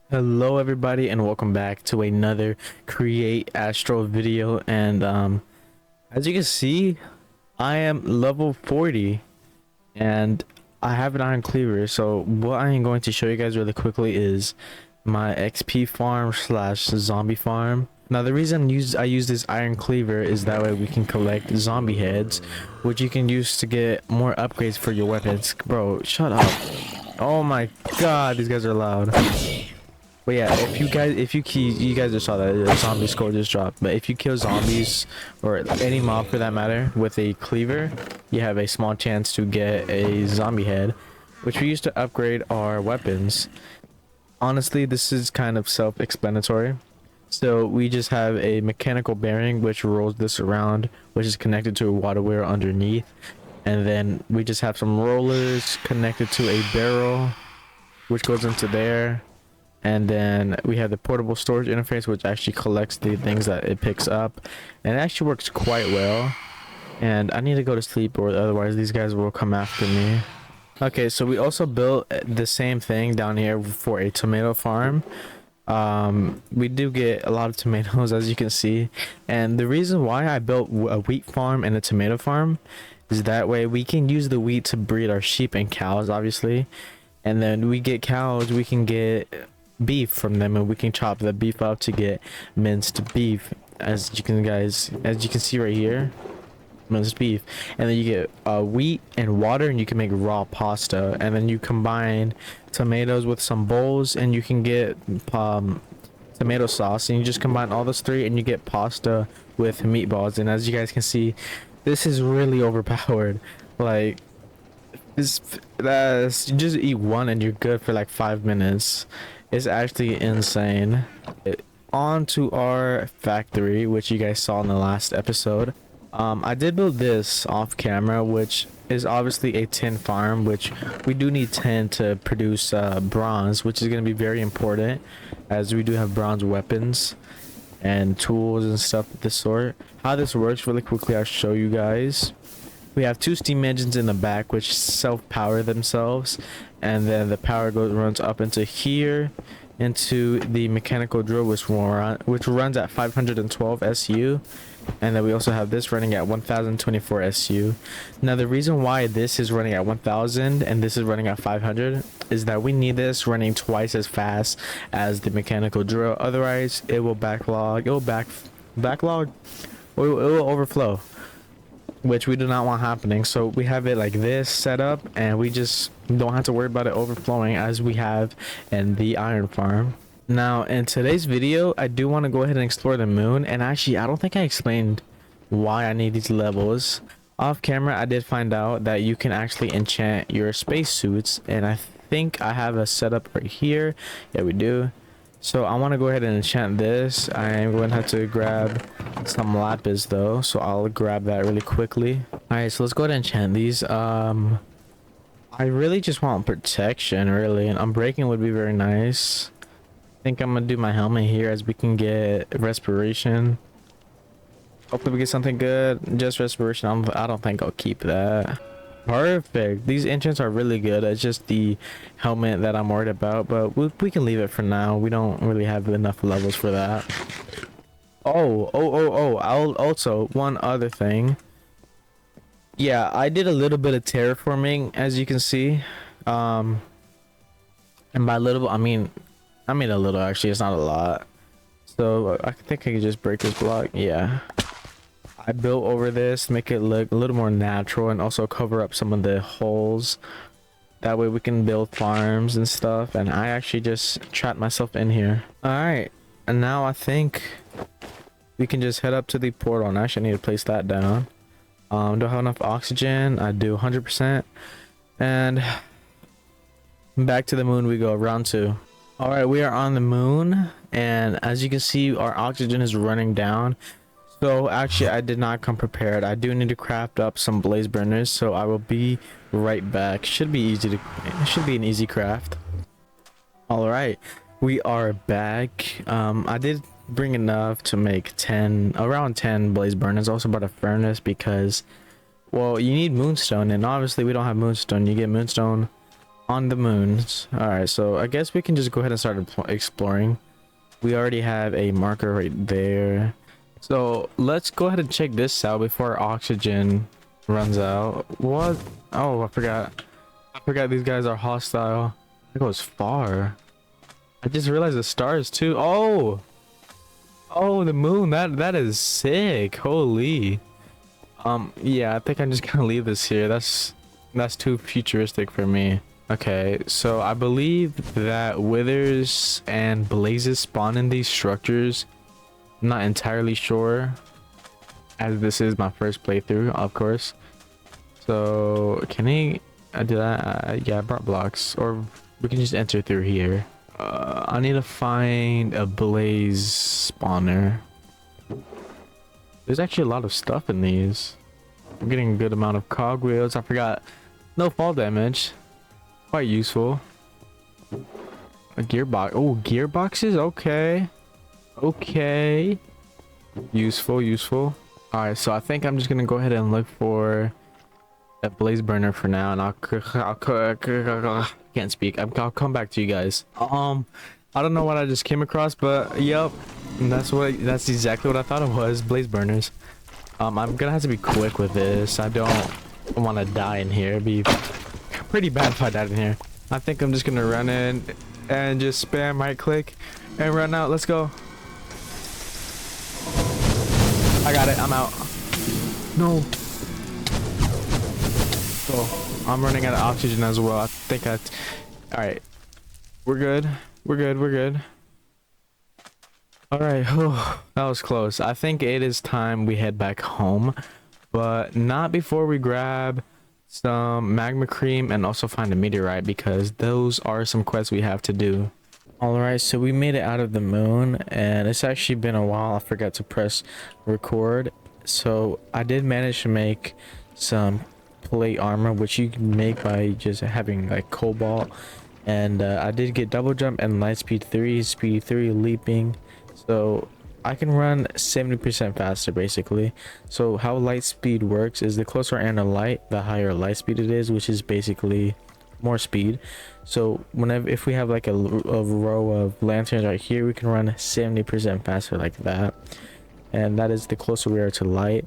Hello everybody and welcome back to another create astral video. And as you can see, I am level 40 and I have an iron cleaver. So what I am going to show you guys really quickly is my XP farm slash zombie farm. Now the reason I use this iron cleaver is that way we can collect zombie heads, which you can use to get more upgrades for your weapons. Bro, shut up. Oh my god, these guys are loud. But yeah, you guys just saw that the zombie score just dropped. But if you kill zombies or any mob for that matter with a cleaver, you have a small chance to get a zombie head, which we use to upgrade our weapons. Honestly, this is kind of self-explanatory. So we just have a mechanical bearing which rolls this around, which is connected to a water wheel underneath, and then we just have some rollers connected to a barrel, which goes into there. And then we have the portable storage interface, which actually collects the things that it picks up, and it actually works quite well. And I need to go to sleep or otherwise these guys will come after me. Okay, so we also built the same thing down here for a tomato farm. We do get a lot of tomatoes, as you can see, and the reason why I built a wheat farm and a tomato farm is that way we can use the wheat to breed our sheep and cows, obviously, and then we get cows, we can get beef from them, and we can chop the beef up to get minced beef, as you can see right here, minced beef. And then you get wheat and water, and you can make raw pasta, and then you combine tomatoes with some bowls and you can get tomato sauce, and you just combine all those three and you get pasta with meatballs. And as you guys can see, this is really overpowered. Like this, you just eat one and you're good for like 5 minutes. It's actually insane. On to our factory, which you guys saw in the last episode. I did build this off camera, which is obviously a tin farm, which we do need tin to produce bronze, which is going to be very important, as we do have bronze weapons and tools and stuff of this sort. How this works really quickly, I'll show you guys. We have two steam engines in the back which self-power themselves, and then the power runs up into here into the mechanical drill, which runs at 512 SU, and then we also have this running at 1024 SU. Now the reason why this is running at 1000 and this is running at 500 is that we need this running twice as fast as the mechanical drill, otherwise it will backlog, backlog, or it will overflow, which we do not want happening. So we have it like this set up, and we just don't have to worry about it overflowing as we have in the iron farm. Now in today's video, I do want to go ahead and explore the moon, and actually I don't think I explained why I need these levels. Off camera I did find out that you can actually enchant your space suits, and I think I have a setup right here. Yeah, we do. So I want to go ahead and enchant this. I am going to have to grab some lapis though, so I'll grab that really quickly. Alright, so let's go ahead and enchant these. I really just want protection, really, and unbreaking would be very nice. I think I'm gonna do my helmet here, as we can get respiration. Hopefully we get something good. Just respiration. I don't think I'll keep that. Perfect. These enchants are really good. It's just the helmet that I'm worried about, but we can leave it for now. We don't really have enough levels for that. I'll also, one other thing. Yeah, I did a little bit of terraforming, as you can see. And by little, I mean a little, actually. It's not a lot. So I think I can just break this block. Yeah. I built over this to make it look a little more natural, and also cover up some of the holes. That way we can build farms and stuff. And I actually just trapped myself in here. Alright. And now I think we can just head up to the portal, and actually I need to place that down. Do I have enough oxygen? I do, 100%. And back to the moon we go, round 2. Alright, we are on the moon, and as you can see, our oxygen is running down. So actually I did not come prepared. I do need to craft up some blaze burners, so I will be right back. Should be an easy craft. All right, we are back. I did bring enough to make around 10 blaze burners. Also brought a furnace because, well, you need moonstone, and obviously we don't have moonstone. You get moonstone On the moons. All right, so I guess we can just go ahead and start exploring. We already have a marker right there. So let's go ahead and check this out before our oxygen runs out. What? Oh, I forgot. I forgot these guys are hostile. It goes far. I just realized the stars too. Oh, oh, the moon. That is sick. Holy. Yeah, I think I'm just gonna leave this here. That's too futuristic for me. Okay, so I believe that withers and blazes spawn in these structures. I'm not entirely sure, as this is my first playthrough, of course. So can he do that? Yeah, I brought blocks, or we can just enter through here. I need to find a blaze spawner. There's actually a lot of stuff in these. I'm getting a good amount of cogwheels. I forgot no fall damage. Quite useful. A gearbox. Oh, gearboxes. Okay. Okay. Useful. Useful. All right. So I think I'm just gonna go ahead and look for a blaze burner for now, and can't speak. I'll come back to you guys. I don't know what I just came across, but yep, that's exactly what I thought it was. Blaze burners. I'm gonna have to be quick with this. I don't want to die in here. It'd be pretty bad if I died in here. I think I'm just gonna run in and just spam right click and run out. Let's go. I got it. I'm out. No. Oh, I'm running out of oxygen as well. I think all right. We're good. We're good. We're good. All right. Oh, that was close. I think it is time we head back home, but not before we grab some magma cream and also find a meteorite, because those are some quests we have to do. All right, so we made it out of the moon, and it's actually been a while. I forgot to press record, so I did manage to make some plate armor, which you can make by just having like cobalt, and I did get double jump and light speed 3, speed 3, leaping, so I can run 70% faster basically. So how light speed works is the closer I am to light, the higher light speed it is, which is basically more speed. So if we have like a row of lanterns right here, we can run 70% faster like that, and that is the closer we are to light.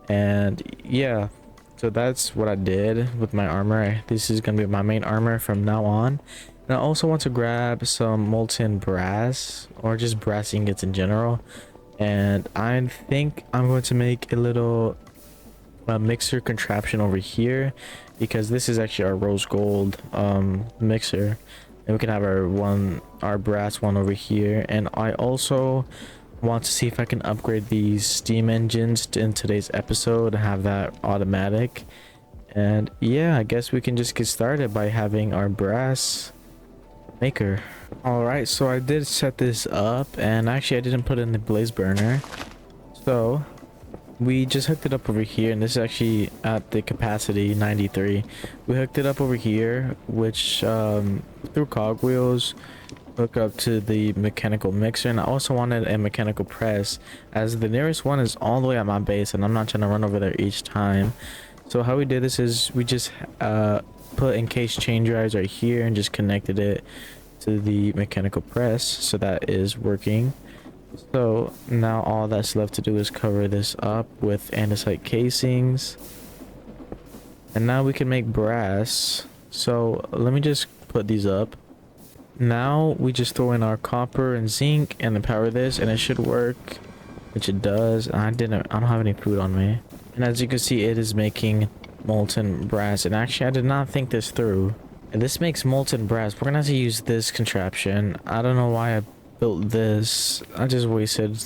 And yeah, so that's what I did with my armor. This is gonna be my main armor from now on. And I also want to grab some molten brass, or just brass ingots in general, and I think I'm going to make a little mixer contraption over here, because this is actually our rose gold mixer, and we can have our brass one over here. And I also want to see if I can upgrade these steam engines in today's episode and have that automatic. And yeah, I guess we can just get started by having our brass maker. All right, so I did set this up, and actually I didn't put in the blaze burner, so we just hooked it up over here, and this is actually at the capacity 93. We hooked it up over here, which through cogwheels hook up to the mechanical mixer. And I also wanted a mechanical press, as the nearest one is all the way at my base, and I'm not trying to run over there each time. So how we did this is we just put encased chain drives right here and just connected it to the mechanical press, so that is working. So now all that's left to do is cover this up with andesite casings, and now we can make brass. So let me just put these up. Now we just throw in our copper and zinc and then power this, and it should work, which it does. I don't have any food on me, and as you can see, it is making molten brass. And actually I did not think this through, and this makes molten brass. We're gonna have to use this contraption. I don't know why I built this. I just wasted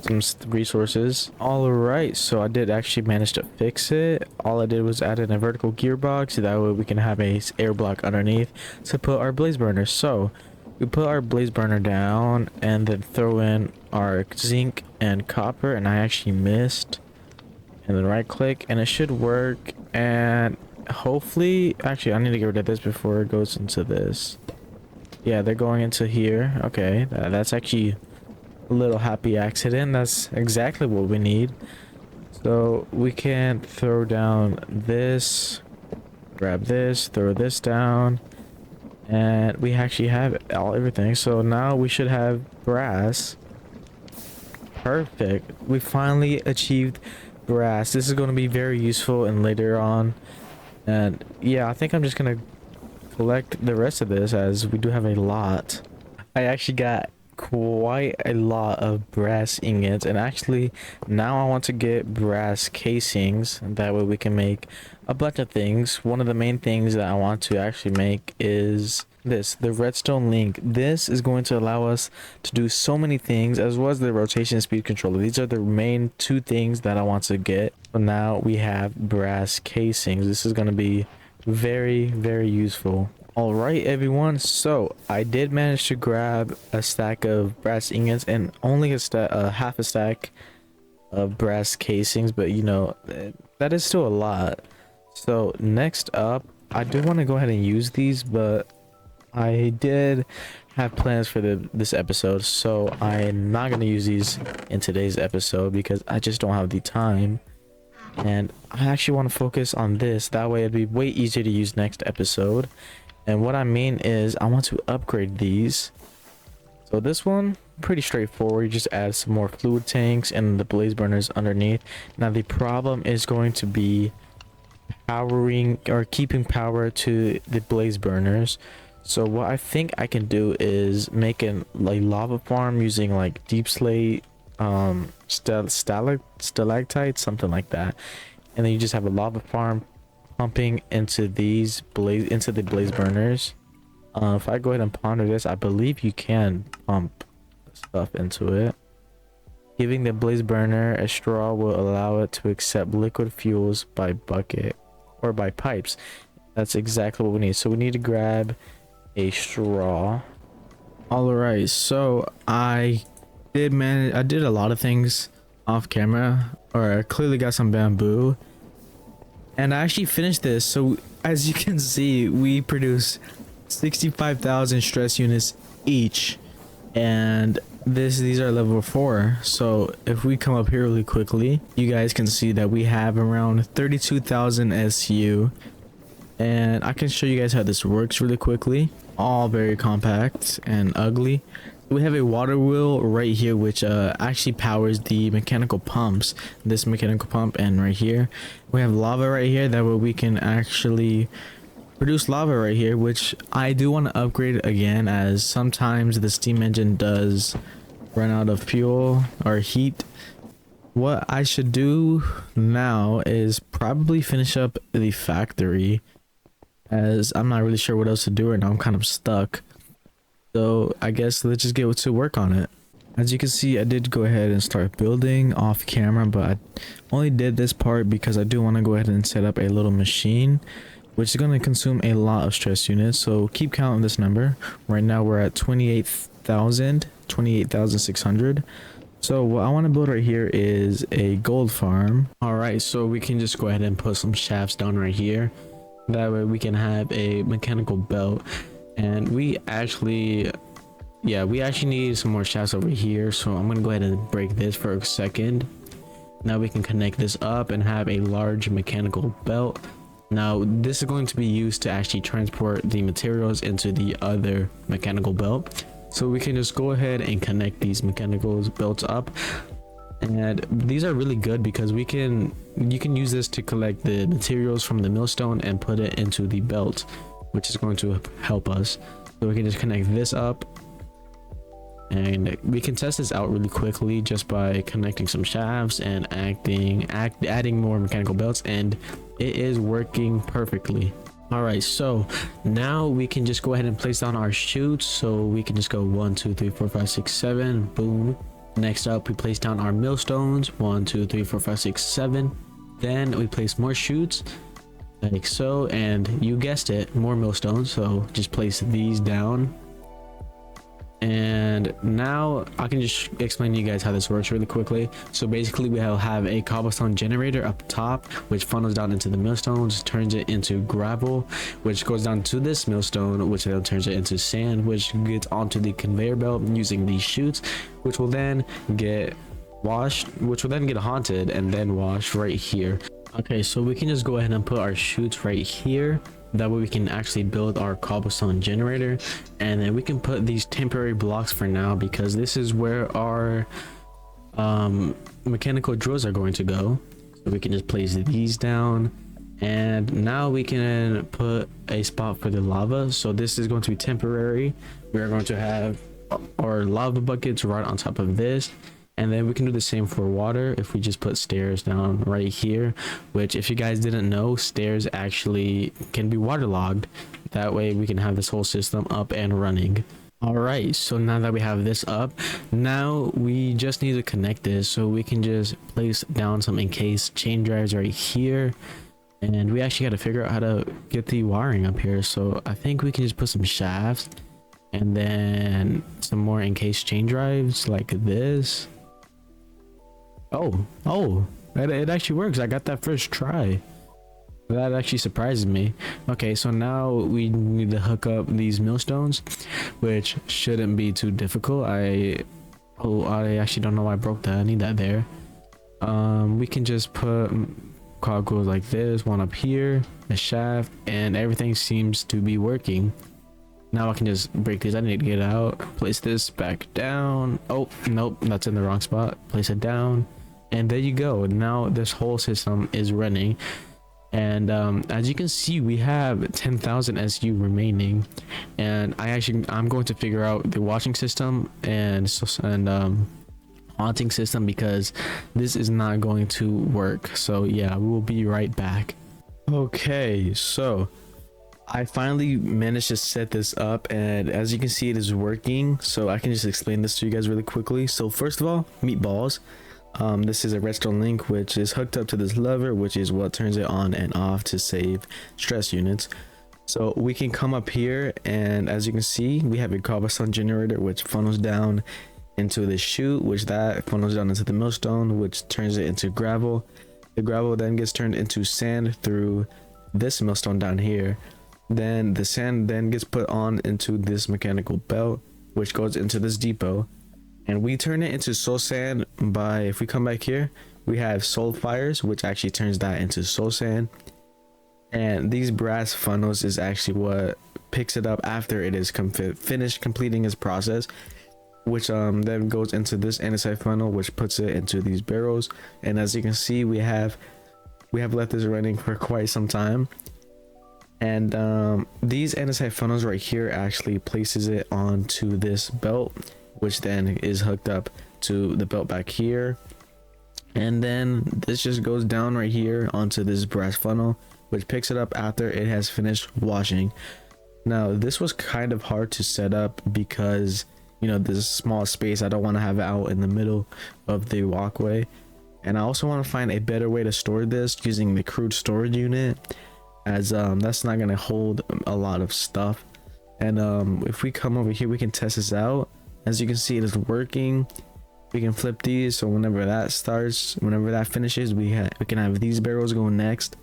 some resources. All right, so I did actually manage to fix it. All I did was add in a vertical gearbox, so that way we can have a air block underneath to put our blaze burner. So we put our blaze burner down and then throw in our zinc and copper, and I actually missed, and then right click and it should work. And hopefully, actually I need to get rid of this before it goes into this. Yeah, they're going into here. Okay, that's actually a little happy accident. That's exactly what we need. So we can throw down this, grab this, throw this down, and we actually have everything. So now we should have brass. Perfect. We finally achieved brass. This is going to be very useful and later on. And yeah, I think I'm just gonna collect the rest of this as we do have a lot. I actually got quite a lot of brass ingots, and actually now I want to get brass casings, and that way we can make a bunch of things. One of the main things that I want to actually make is this, the redstone link. This is going to allow us to do so many things, as well as the rotation speed controller. These are the main two things that I want to get. So now we have brass casings. This is going to be very, very useful. All right, everyone, so I did manage to grab a stack of brass ingots and only a stack, half a stack of brass casings, but you know, that is still a lot. So next up, I do want to go ahead and use these, but I did have plans for this episode, so I'm not going to use these in today's episode because I just don't have the time. And I actually want to focus on this, that way it'd be way easier to use next episode. And what I mean is I want to upgrade these. So this one, pretty straightforward. You just add some more fluid tanks and the blaze burners underneath. Now the problem is going to be powering or keeping power to the blaze burners. So what I think I can do is make a lava farm using like deep slate, stalactites, something like that. And then you just have a lava farm pumping into the blaze burners. If I go ahead and ponder this, I believe you can pump stuff into it. Giving the blaze burner a straw will allow it to accept liquid fuels by bucket or by pipes. That's exactly what we need. So we need to grab a straw. All right, so I did a lot of things off camera, or I clearly got some bamboo. And I actually finished this. So as you can see, we produce 65,000 stress units each, and these are level 4. So if we come up here really quickly, you guys can see that we have around 32,000 SU, and I can show you guys how this works really quickly. All very compact and ugly. We have a water wheel right here, which actually powers the mechanical pumps. This mechanical pump, and right here we have lava right here, that way we can actually produce lava right here, which I do want to upgrade again, as sometimes the steam engine does run out of fuel or heat. What I should do now is probably finish up the factory, as I'm not really sure what else to do right now. I'm kind of stuck. So I guess let's just get to work on it. As you can see, I did go ahead and start building off camera, but I only did this part because I do want to go ahead and set up a little machine, which is going to consume a lot of stress units. So keep counting this number. Right now we're at 28,600. So what I want to build right here is a gold farm. All right, so we can just go ahead and put some shafts down right here. That way we can have a mechanical belt. And we actually need some more shafts over here, so I'm gonna go ahead and break this for a second. Now we can connect this up and have a large mechanical belt. Now this is going to be used to actually transport the materials into the other mechanical belt. So we can just go ahead and connect these mechanical belts up, and these are really good because you can use this to collect the materials from the millstone and put it into the belt, which is going to help us. So we can just connect this up, and we can test this out really quickly just by connecting some shafts and adding more mechanical belts, and it is working perfectly. All right, so now we can just go ahead and place down our chutes. So we can just go 1 2 3 4 5 6 7, boom. Next up, we place down our millstones, 1 2 3 4 5 6 7. Then we place more chutes like so, and you guessed it, more millstones. So just place these down, and now I can just explain to you guys how this works really quickly. So basically we have a cobblestone generator up top, which funnels down into the millstones, turns it into gravel, which goes down to this millstone, which then turns it into sand, which gets onto the conveyor belt using these chutes, which will then get washed, which will then get haunted and then washed right here. Okay, so we can just go ahead and put our chutes right here. That way we can actually build our cobblestone generator, and then we can put these temporary blocks for now, because this is where our mechanical drills are going to go. So we can just place these down, and now we can put a spot for the lava. So this is going to be temporary. We are going to have our lava buckets right on top of this, and then we can do the same for water if we just put stairs down right here, which, if you guys didn't know, stairs actually can be waterlogged. That way we can have this whole system up and running. All right, so now that we have this up, now we just need to connect this. So we can just place down some encased chain drives right here, and we actually got to figure out how to get the wiring up here. So I think we can just put some shafts and then some more encased chain drives like this. Oh, it actually works. I got that first try. That actually surprises me. Okay, so now we need to hook up these millstones, which shouldn't be too difficult. I actually don't know why I broke that. I need that there. We can just put cogs like this, one up here, a shaft, and everything seems to be working. Now I can just break these. I need to get out, place this back down. Oh nope, that's in the wrong spot. Place it down, and there you go. Now this whole system is running, and as you can see, we have 10,000 SU remaining. And I'm going to figure out the watching system and haunting system, because this is not going to work. So yeah, we'll be right back. Okay, so I finally managed to set this up, and as you can see, it is working. So I can just explain this to you guys really quickly. So first of all, meatballs. This is a redstone link which is hooked up to this lever, which is what turns it on and off to save stress units. So we can come up here, and as you can see, we have a cobblestone generator which funnels down into the chute, which that funnels down into the millstone, which turns it into gravel. The gravel then gets turned into sand through this millstone down here. Then the sand then gets put on into this mechanical belt, which goes into this depot, and we turn it into soul sand by, if we come back here, we have soul fires, which actually turns that into soul sand. And these brass funnels is actually what picks it up after it is finished completing its process, which then goes into this andesite funnel, which puts it into these barrels. And as you can see, we have left this running for quite some time. And these andesite funnels right here actually places it onto this belt, which then is hooked up to the belt back here. And then this just goes down right here onto this brass funnel, which picks it up after it has finished washing. Now this was kind of hard to set up because, you know, this small space I don't want to have it out in the middle of the walkway. And I also want to find a better way to store this using the crude storage unit, as that's not going to hold a lot of stuff. And if we come over here, we can test this out. As you can see, it is working. We can flip these, so whenever that starts, whenever that finishes, we can have these barrels go next.